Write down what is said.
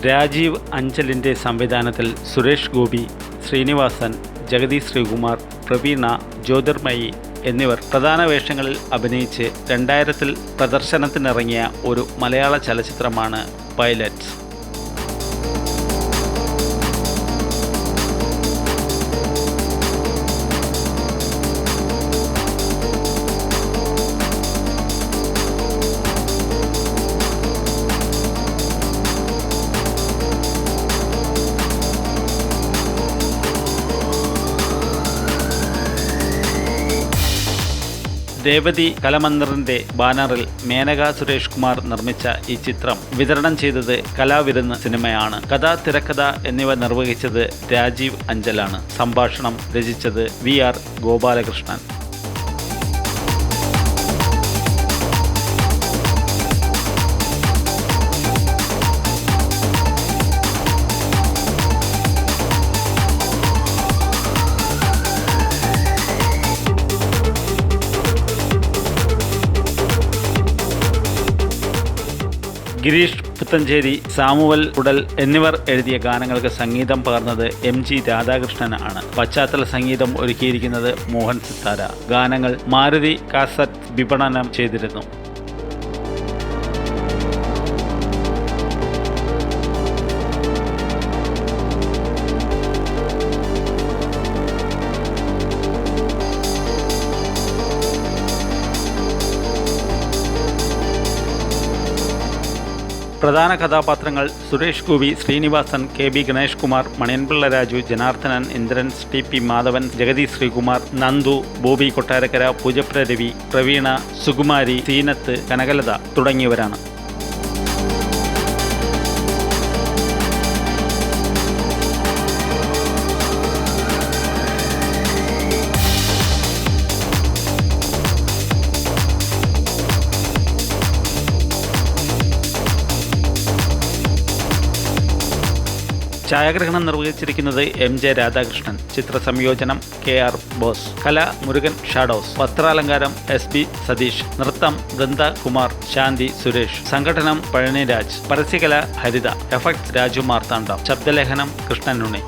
രാജീവ് അഞ്ചലിൻ്റെ സംവിധാനത്തിൽ സുരേഷ് ഗോപി, ശ്രീനിവാസൻ, ജഗതി ശ്രീകുമാർ, പ്രവീണ, ജ്യോതിർമയി എന്നിവർ പ്രധാന വേഷങ്ങളിൽ അഭിനയിച്ച് 2000-ൽ പ്രദർശനത്തിനിറങ്ങിയ ഒരു മലയാള ചലച്ചിത്രമാണ് പൈലറ്റ്സ്. രേവതി കലമന്ദിറിൻ്റെ ബാനറിൽ മേനക സുരേഷ് കുമാർ നിർമ്മിച്ച ഈ ചിത്രം വിതരണം ചെയ്തത് കലാവിരുന്ന് സിനിമയാണ്. കഥ, തിരക്കഥ എന്നിവ നിർവഹിച്ചത് രാജീവ് അഞ്ചലാണ്. സംഭാഷണം രചിച്ചത് VR ഗോപാലകൃഷ്ണൻ. ഗിരീഷ് പുത്തഞ്ചേരി, സാമുവൽ ഉടൽ എന്നിവർ എഴുതിയ ഗാനങ്ങൾക്ക് സംഗീതം പകർന്നത് MG രാധാകൃഷ്ണൻ ആണ്. പശ്ചാത്തല സംഗീതം ഒരുക്കിയിരിക്കുന്നത് മോഹൻ സിത്താര. ഗാനങ്ങൾ മാരുതി കാസറ്റ് വിപണനം ചെയ്തിരുന്നു. പ്രധാന കഥാപാത്രങ്ങൾ സുരേഷ് ഗോപി, ശ്രീനിവാസൻ, KB ഗണേഷ് കുമാർ, മണിയൻപിള്ള രാജു, ജനാർദ്ദനൻ, ഇന്ദ്രൻ, TP മാധവൻ, ജഗതി ശ്രീകുമാർ, നന്ദു, ബോബി കൊട്ടാരക്കര, പൂജപ്ര രവി, പ്രവീണ, സുകുമാരി, സീനത്ത്, കനകലത തുടങ്ങിയവരാണ്. ഛായാഗ്രഹണം നിർവഹിച്ചിരിക്കുന്നത് MJ രാധാകൃഷ്ണൻ. ചിത്രസംയോജനം KR boss. കല മുരുകൻ ഷാഡോസ്. വസ്ത്രാലങ്കാരം SB സതീഷ്. നൃത്തം വൃന്ദ കുമാർ, ശാന്തി സുരേഷ്. സംഘടനം പഴനിരാജ്. പരസ്യകല ഹരിത. എഫക്ട്സ് രാജു മാർത്താണ്ഡം. ശബ്ദലേഖനം കൃഷ്ണനുണ്ണി.